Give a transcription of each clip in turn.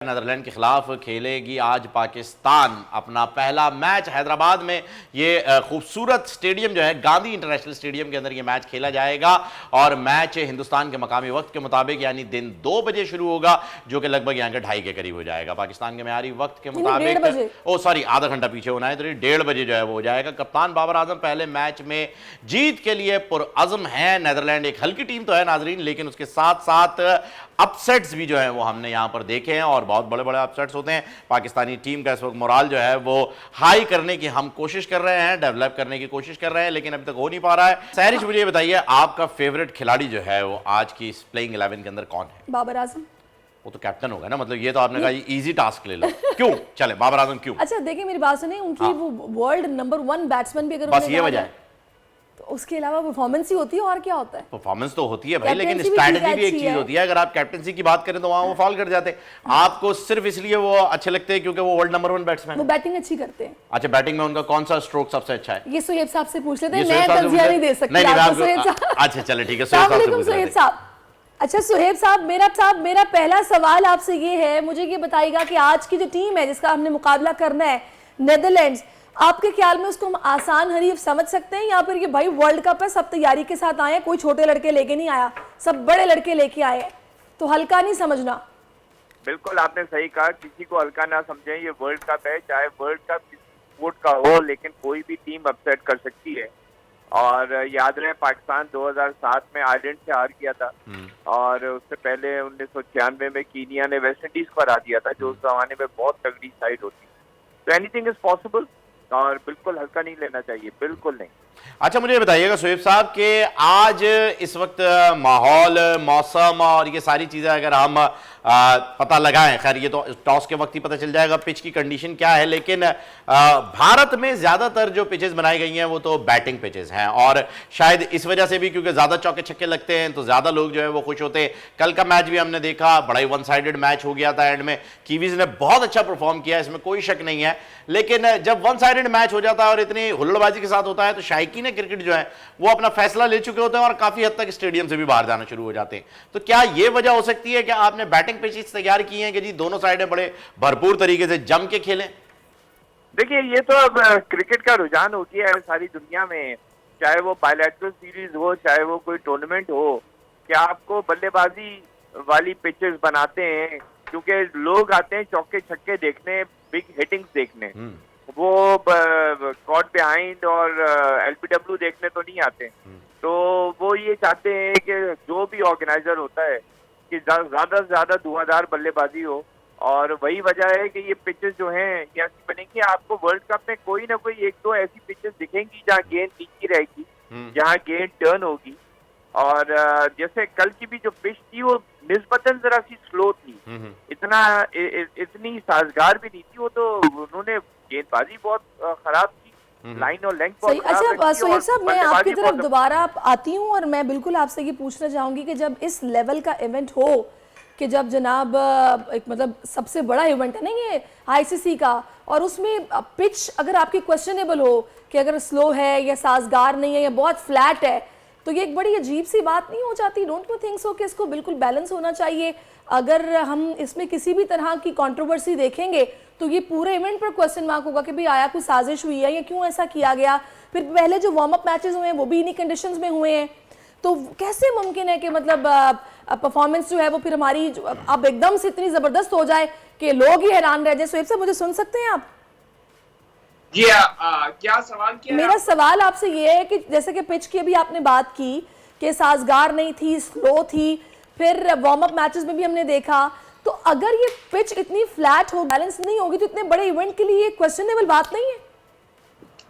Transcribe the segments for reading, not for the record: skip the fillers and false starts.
Netherland के खिलाफ खेलेगी आज पाकिस्तान अपना पहला मैच हैदराबाद में। ये खूबसूरत स्टेडियम जो है गांधी इंटरनेशनल स्टेडियम के अंदर ये मैच खेला जाएगा और मैच हिंदुस्तान के मकामी वक्त के मुताबिक यानी दिन 2 बजे शुरू होगा, जो कि लगभग यहाँ के 2:30 के करीब हो जाएगा। पाकिस्तान के म्यारी वक्त के मुताबिक आधा घंटा पीछे होना है, तो 1:30 बजे जो है वो हो जाएगा। कप्तान बाबर आजम पहले मैच में जीत के लिए पुरअज़्म है। नेदरलैंड एक हल्की टीम तो है नाजरीन, लेकिन उसके साथ साथ अपसेट्स भी जो है वो हमने यहां पर देखे हैं और बहुत बड़े बड़े अपसेट्स होते हैं। पाकिस्तानी टीम का इस वक्त मोराल जो है वो हाई करने की हम कोशिश कर रहे हैं, डेवलप करने की कोशिश कर रहे हैं, लेकिन अभी तक हो नहीं पा रहा है। सहरिश, मुझे बताइए आपका फेवरेट खिलाड़ी जो है वो आज की इस प्लेइंग 11 के अंदर कौन है? बाबर आजम। वो तो कैप्टन होगा ना, मतलब ये तो आपने कहा इजी टास्क ले लो। क्यों? चले बाबर आजम क्यों? अच्छा देखिए मेरी बात सुनिए, उनकी वो वर्ल्ड नंबर 1 बैट्समैन भी अगर बस ये वजह है, उसके अलावा परफॉर्मेंस ही होती है और क्या होता है? परफॉर्मेंस तो होती है भाई, लेकिन स्ट्रैटेजी भी एक चीज होती है। अगर आप कैप्टनसी की बात करें तो वहां वो फॉल कर जाते हैं। आपको सिर्फ इसलिए वो अच्छे लगते हैं क्योंकि वो वर्ल्ड नंबर 1 बैट्समैन, वो बैटिंग अच्छी करते हैं। अच्छा, बैटिंग में उनका कौन सा स्ट्रोक सबसे अच्छा है? ये सुहेब साहब से पूछ लेते हैं, मैं तंजिया नहीं दे सकती आपको। अच्छा चले ठीक है, सुहेब साहब। अच्छा सुहेब साहब, मेरा पहला सवाल आपसे ये है, मुझे ये बताइएगा कि आज की जो टीम है जिसका हमने मुकाबला करना है नेदरलैंड्स, आपके ख्याल में उसको हम आसान हरीफ समझ सकते हैं या फिर ये भाई वर्ल्ड कप है, सब तैयारी के साथ आए हैं, कोई छोटे लड़के लेके नहीं आया, सब बड़े लड़के लेके आए हैं, तो हल्का नहीं समझना? बिल्कुल आपने सही कहा, किसी को हल्का ना समझें। ये वर्ल्ड कप है, चाहे वर्ल्ड कप किसी स्पोर्ट का हो, लेकिन कोई भी टीम अपसेट कर सकती है। और याद रहे पाकिस्तान 2007 में आयरलैंड से हार किया था और उससे पहले 1996 में कीनिया ने वेस्ट इंडीज को हरा दिया था, जो उस जमाने में बहुत तगड़ी साइड होती। तो एनीथिंग इज पॉसिबल और बिल्कुल हल्का नहीं लेना चाहिए, बिल्कुल नहीं। अच्छा मुझे बताइएगा सुहेब साहब कि आज इस वक्त माहौल, मौसम और ये सारी चीज़ें अगर हम पता लगाएं, खैर ये तो टॉस के वक्त ही पता चल जाएगा पिच की कंडीशन क्या है, लेकिन भारत में ज़्यादातर जो पिचेस बनाई गई हैं वो तो बैटिंग पिचेस हैं और शायद इस वजह से भी क्योंकि ज़्यादा चौके छक्के लगते हैं तो ज़्यादा लोग जो है वो खुश होते हैं। कल का मैच भी हमने देखा, बड़ा ही वन साइडेड मैच हो गया था। एंड में कीवीज ने बहुत अच्छा परफॉर्म किया, इसमें कोई शक नहीं है, लेकिन जब वन साइडेड मैच हो जाता है और इतनी हुल्लड़बाजी के साथ होता है तो शायकीन क्रिकेट जो है वो अपना फैसला ले चुके होते हैं और काफी हद तक स्टेडियम से भी बाहर जाना शुरू हो जाते हैं। तो क्या ये वजह हो सकती है कि आपने बैटिंग पिचेस तैयार की हैं कि जी दोनों साइडें बड़े भरपूर तरीके से जम के खेलें? देखिए ये तो अब क्रिकेट का रुझान हो गया है सारी दुनिया में, चाहे वो बायलैटरल सीरीज हो, चाहे वो कोई टूर्नामेंट हो, क्या आपको बल्लेबाजी वाली पिचेस बनाते हैं क्योंकि लोग आते हैं चौके छक्के देखने, बिग हिटिंग्स देखने, वो कॉट बिहाइंड और एलबीडब्ल्यू देखने तो नहीं आते। तो वो ये चाहते हैं कि जो भी ऑर्गेनाइजर होता है कि ज्यादा से ज्यादा धुआंधार बल्लेबाजी हो, और वही वजह है कि ये पिचेस जो हैं ये ऐसी बनेंगी। आपको वर्ल्ड कप में कोई ना कोई एक दो ऐसी पिचेस दिखेंगी जहाँ गेंद नीची रहेगी, जहाँ गेंद टर्न होगी। और जैसे कल की भी जो पिच थी वो निस्बतन जरा सी स्लो थी, इतनी साजगार भी नहीं थी, वो तो उन्होंने गेंदबाजी बहुत खराब की, लाइन और लेंथ बहुत खराब। अच्छा सुहेब साहब, मैं आपकी तरफ दोबारा आती हूँ और मैं बिल्कुल आपसे ये पूछना चाहूंगी कि जब इस लेवल का इवेंट हो, कि जब जनाब एक मतलब सबसे बड़ा इवेंट है ना ये आईसीसी का, और उसमें पिच अगर आपकी क्वेश्चनेबल हो कि अगर स्लो है या साजगार नहीं है या बहुत फ्लैट है, तो ये एक बड़ी अजीब सी बात नहीं हो जाती? डोंट यू थिंक सो कि इसको बिल्कुल बैलेंस होना चाहिए? अगर हम इसमें किसी भी तरह की कंट्रोवर्सी देखेंगे तो ये पूरे इवेंट पर क्वेश्चन मार्क होगा कि भाई आया कोई साजिश हुई है या क्यों ऐसा किया गया। फिर पहले जो वार्म अप मैचेस हुए हैं वो भी इन्हीं कंडीशंस में हुए हैं, तो कैसे मुमकिन है कि मतलब परफॉर्मेंस जो है वो फिर हमारी अब एकदम से इतनी जबरदस्त हो जाए कि लोग ही हैरान रह जाए? सुहेब साहब मुझे सुन सकते हैं आप? जी क्या सवाल किया? मेरा सवाल आपसे ये है कि जैसे कि पिच की अभी आपने बात की कि साजगार नहीं थी, स्लो थी, फिर वार्म अप मैचेस में भी हमने देखा, तो अगर ये पिच इतनी फ्लैट हो, बैलेंस नहीं होगी, तो इतने बड़े इवेंट के लिए ये क्वेश्चनेबल बात नहीं है?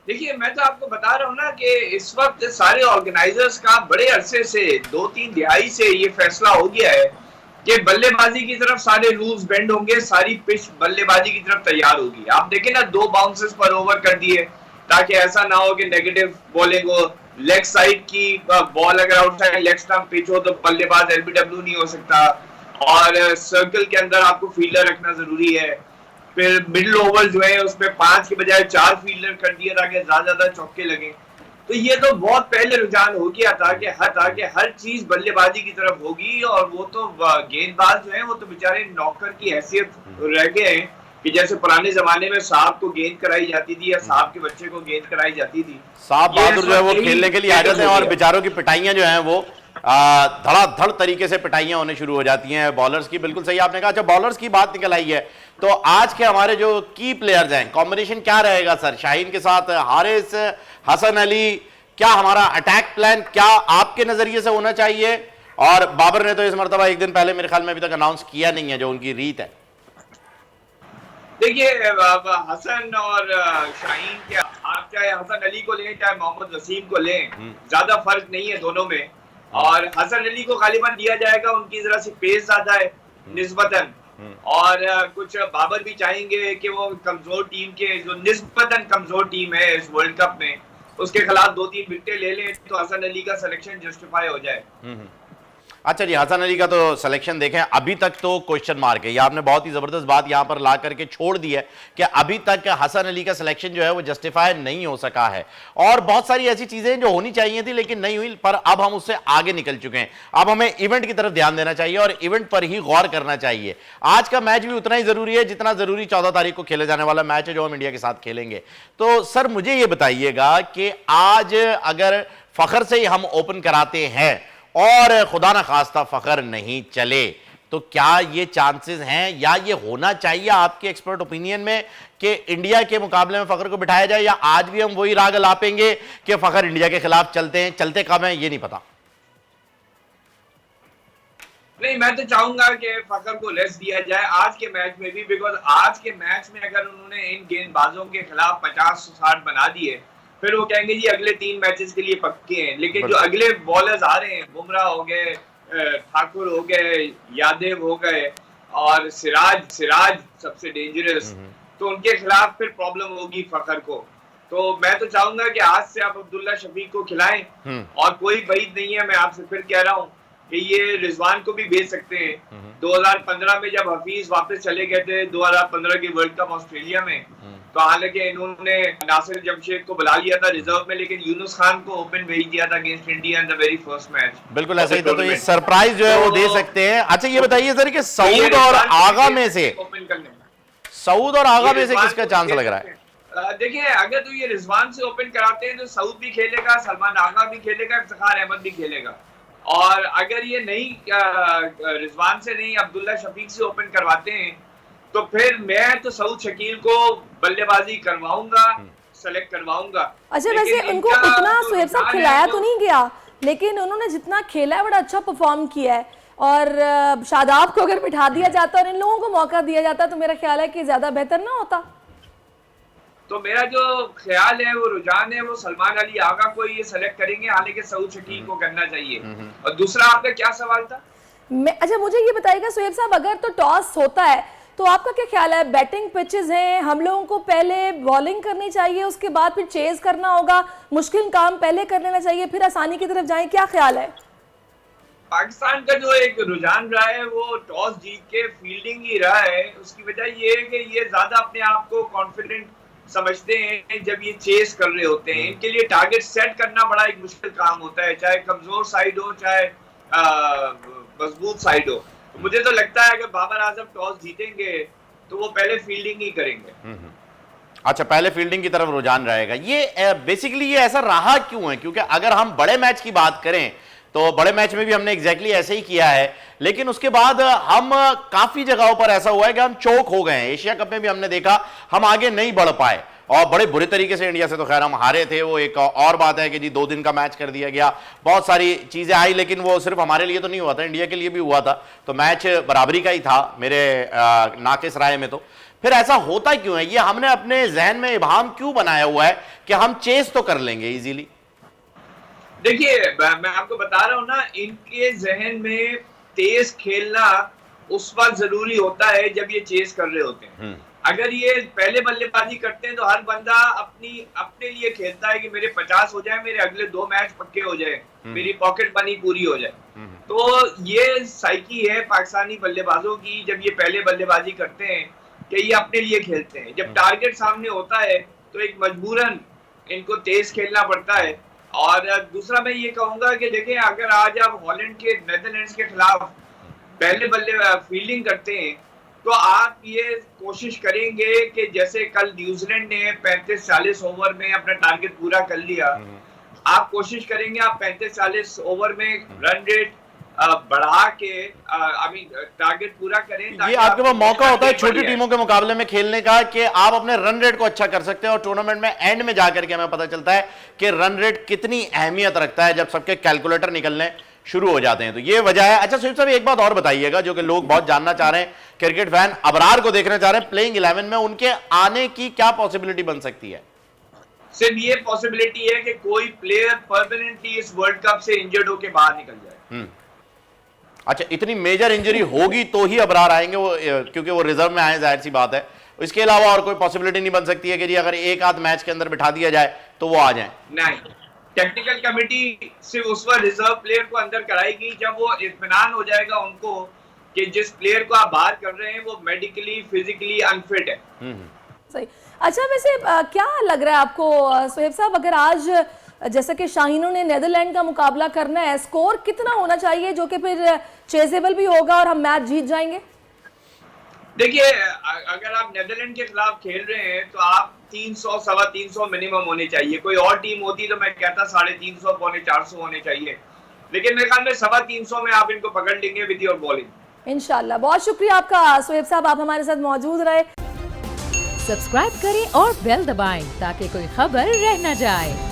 देखिए मैं तो आपको बता रहा हूँ ना कि इस वक्त सारे ऑर्गेनाइजर्स का बड़े अरसे से 2-3 दिहाई से ये फैसला हो गया है कि बल्लेबाजी की तरफ सारे रूल्स बेंड होंगे, सारी पिच बल्लेबाजी की तरफ तैयार होगी। आप देखें ना 2 बाउंसेस पर ओवर कर दिए ताकि ऐसा ना हो कि नेगेटिव बॉलिंग हो, लेग साइड की बॉल अगर आउटसाइड लेग स्टंप पिच हो तो बल्लेबाज एलबीडब्ल्यू नहीं हो सकता, और सर्कल के अंदर आपको फील्डर रखना जरूरी है। फिर मिडिल ओवर जो है उसमें 5 के बजाय 4 फील्डर कर दिए ताकि ज्यादा चौके लगे। तो ये तो बहुत पहले रुझान हो गया था कि हर चीज बल्लेबाजी की तरफ होगी, और वो तो गेंदबाज जो है वो तो बेचारे नौकर की हैसियत रह गए हैं कि जैसे पुराने जमाने में साहब को गेंद कराई जाती थी या साहब के बच्चे को गेंद कराई जाती थी। साहब बहादुर जो है वो खेलने के लिए आ जाते हैं और बेचारों की पिटाइयां जो हैं वो धड़ाधड़ तरीके से पिटाइयां होने शुरू हो जाती हैं बॉलर्स की। बिल्कुल सही आपने कहा। अच्छा, बॉलर्स की बात निकल आई है तो आज के हमारे जो की प्लेयर्स हैं, कॉम्बिनेशन क्या रहेगा सर? शाहीन के साथ हारिस, हसन अली, क्या हमारा अटैक प्लान क्या आपके नजरिए से होना चाहिए? और बाबर ने तो इस मरतबा एक दिन पहले मेरे ख्याल में अभी तक अनाउंस किया नहीं है, जो उनकी रीत है। देखिए, हसन और शाहीन के, आप चाहे हसन अली को लें चाहे मोहम्मद वसीम को लें, ज्यादा फर्क नहीं है दोनों में। और हसन अली को गालिबन दिया जाएगा, उनकी जरा सी पेस ज्यादा है निस्बतन, और कुछ बाबर भी चाहेंगे कि वो कमजोर टीम के, जो निस्बतन कमजोर टीम है इस वर्ल्ड कप में, उसके खिलाफ 2-3 विकेटें ले लें तो हसन अली का सिलेक्शन जस्टिफाई हो जाए। अच्छा जी, हसन अली का तो सिलेक्शन देखें अभी तक तो क्वेश्चन मार्क है। ये आपने बहुत ही जबरदस्त बात यहां पर ला करके छोड़ दी है कि अभी तक हसन अली का सिलेक्शन जो है वो जस्टिफाई नहीं हो सका है, और बहुत सारी ऐसी चीजें जो होनी चाहिए थी लेकिन नहीं हुई, पर अब हम उससे आगे निकल चुके हैं। अब हमें इवेंट की तरफ ध्यान देना चाहिए और इवेंट पर ही गौर करना चाहिए। आज का मैच भी उतना ही जरूरी है जितना जरूरी 14 तारीख को खेले जाने वाला मैच है जो हम इंडिया के साथ खेलेंगे। तो सर मुझे ये बताइएगा कि आज अगर फखर से ही हम ओपन कराते हैं और खुदा ना खास्ता फखर नहीं चले, तो क्या ये चांसेस हैं या ये होना चाहिए आपके एक्सपर्ट ओपिनियन में कि इंडिया के मुकाबले में फखर को बिठाया जाए, या आज भी हम वही राग लापेंगे कि फखर इंडिया के खिलाफ चलते हैं? चलते कब हैं ये नहीं पता। नहीं, मैं तो चाहूंगा कि फखर को लेस दिया जाए आज के मैच में भी, बिकॉज आज के मैच में अगर उन्होंने इन गेंदबाजों के खिलाफ 50-60 बना दिए, फिर वो कहेंगे जी अगले 3 मैचेस के लिए पक्के हैं। लेकिन जो अगले बॉलर्स आ रहे हैं, बुमराह हो गए, ठाकुर हो गए, यादव हो गए, और सिराज सबसे डेंजरस, तो उनके खिलाफ फिर प्रॉब्लम होगी फखर को। तो मैं तो चाहूंगा कि आज से आप अब्दुल्ला शफीक को खिलाएं, और कोई बईद नहीं है, मैं आपसे फिर कह रहा हूँ कि ये रिजवान को भी भेज सकते हैं। 2015 में जब हफीज वापस चले गए थे 2015 के वर्ल्ड कप ऑस्ट्रेलिया में, तो हालांकि इन्होंने नासिर जमशेद को बुला लिया था रिजर्व में, लेकिन यूनुस खान को ओपन भेज दिया था against India in the very first match. बिल्कुल ऐसा ही था, तो ये सरप्राइज जो है वो दे सकते हैं। अच्छा ये बताइए सर कि सऊद और आगा में से किसका चांस लग रहा है? देखिए, अगर तो ये रिजवान से ओपन कराते हैं तो सऊद भी खेलेगा, सलमान आगा भी खेलेगा, इफ्तिखार अहमद भी खेलेगा। और अगर ये नहीं रिजवान से नहीं अब्दुल्ला शफीक से ओपन करवाते हैं तो फिर मैं तो सऊद शकील को बल्लेबाजी करवाऊंगा, सेलेक्ट करवाऊंगा। अच्छा, वैसे उनको उतना सुहेब साहब खिलाया तो नहीं गया, लेकिन उन्होंने जितना खेला है बड़ा अच्छा परफॉर्म किया है, और शादाब को अगर बिठा दिया जाता और इन लोगों को मौका दिया जाता तो मेरा ख्याल है कि ज्यादा बेहतर ना होता। तो मेरा जो ख्याल है, वो रुझान है, वो सलमान अली आगा को ये सेलेक्ट करेंगे, हालांकि सऊद शकील को करना चाहिए। और दूसरा आपका क्या सवाल था? अच्छा मुझे ये बताइएगा सुहेब साहब, अगर तो टॉस होता है तो आपका क्या ख्याल है? बैटिंग पिचेस हैं, हम लोगों को पहले बॉलिंग करनी चाहिए, उसके बाद फिर चेज करना होगा, मुश्किल काम पहले कर लेना चाहिए, फिर आसानी की तरफ जाएं, क्या ख्याल है? पाकिस्तान का जो एक रुझान रहा है वो टॉस जीत के फील्डिंग ही रहा है। उसकी वजह ये है कि ये ज्यादा अपने आप को कॉन्फिडेंट समझते हैं जब ये चेस कर रहे होते हैं। इनके लिए टारगेट सेट करना बड़ा एक मुश्किल काम होता है, चाहे कमजोर साइड हो चाहे मजबूत साइड हो। मुझे तो लगता है अगर बाबर आजम टॉस जीतेंगे तो वो पहले फील्डिंग ही करेंगे। अच्छा, पहले फील्डिंग की तरफ रुझान रहेगा। ये बेसिकली ये ऐसा रहा क्यों है? क्योंकि अगर हम बड़े मैच की बात करें तो बड़े मैच में भी हमने एग्जैक्टली ऐसे ही किया है, लेकिन उसके बाद हम काफी जगहों पर ऐसा हुआ है कि हम चौक हो गए हैं। एशिया कप में भी हमने देखा हम आगे नहीं बढ़ पाए और बड़े बुरे तरीके से इंडिया से तो खैर हम हारे थे, वो एक और बात है कि जी 2 दिन का मैच कर दिया गया, बहुत सारी चीजें आई, लेकिन वो सिर्फ हमारे लिए तो नहीं हुआ था, इंडिया के लिए भी हुआ था, तो मैच बराबरी का ही था मेरे नाकिस राय में। तो फिर ऐसा होता क्यों है? ये हमने अपने जहन में इबाम क्यों बनाया हुआ है कि हम चेस तो कर लेंगे इजीली? देखिए, मैं आपको बता रहा हूं ना, इनके जहन में तेज खेलना उस वक्त जरूरी होता है जब ये चेस कर रहे होते हैं। अगर ये पहले बल्लेबाजी करते हैं तो हर बंदा अपने लिए खेलता है कि मेरे 50 हो जाए, मेरे अगले 2 मैच पक्के हो जाए, मेरी पॉकेट मनी पूरी हो जाए। तो ये साइकी है पाकिस्तानी बल्लेबाजों की जब ये पहले बल्लेबाजी करते हैं कि ये अपने लिए खेलते हैं। जब टारगेट सामने होता है तो एक मजबूरन इनको तेज खेलना पड़ता है। और दूसरा मैं ये कहूंगा कि देखें, अगर आज आप हॉलैंड के नेदरलैंड्स के खिलाफ पहले बल्ले फील्डिंग करते हैं तो आप ये कोशिश करेंगे कि जैसे कल न्यूजीलैंड ने 35-40 ओवर में अपना टारगेट पूरा कर लिया, आप कोशिश करेंगे आप 35-40 ओवर में रन रेट बढ़ा के अभी टारगेट पूरा करें। ये आपके पास मौका होता है छोटी टीमों के मुकाबले में खेलने का कि आप अपने रन रेट को अच्छा कर सकते हैं और टूर्नामेंट में एंड में जाकर के हमें पता चलता है कि रन रेट कितनी अहमियत रखता है जब सबके कैलकुलेटर निकलने शुरू हो जाते हैं। तो ये वजह है। अच्छा सुहेब साहब, एक बात और बताइएगा जो कि लोग बहुत जानना चाह रहे हैं, क्रिकेट फैन अबरार को देखना चाह रहे हैं प्लेइंग 11 में, उनके आने की क्या पॉसिबिलिटी बन सकती है? सिर्फ ये पॉसिबिलिटी है कि कोई प्लेयर परमानेंटली इस वर्ल्ड कप से इंजर्ड होकर बाहर निकल जाए। अच्छा, इतनी मेजर इंजरी होगी तो ही अबरार आएंगे वो, क्योंकि वो रिजर्व में आए, जाहिर सी बात है। इसके अलावा और कोई पॉसिबिलिटी नहीं बन सकती है कि जी अगर एक आध मैच के अंदर बिठा दिया जाए तो वो आ जाए? नहीं, टेक्निकल कमेटी सिर्फ उस वक्त रिजर्व प्लेयर को अंदर कराएगी जब वो इत्मीनान हो जाएगा उनको कि जिस प्लेयर को आप बाहर कर रहे हैं वो मेडिकली फिजिकली अनफिट है। सही। अच्छा, वैसे क्या लग रहा है आपको सुहेब साहब, अगर आज जैसे कि शाहीनों ने नेदरलैंड का मुकाबला करना है, स्कोर कितना होना चाहिए जो कि फिर चेजेबल भी होगा और हम मैच जीत जाएंगे? देखिए, अगर आप नेदरलैंड के खिलाफ खेल रहे हैं तो आप 300 सवा 300 मिनिमम होने चाहिए। कोई और टीम होती तो मैं कहता 350 पौने 400 होने चाहिए, लेकिन मेरे ख्याल में 350 में आप इनको पकड़ लेंगे विद योर बॉलिंग इंशाल्लाह। बहुत शुक्रिया आपका सुहेब साहब, आप हमारे साथ मौजूद रहे। सब्सक्राइब करें और बेल दबाएं ताकि कोई खबर रह न जाए।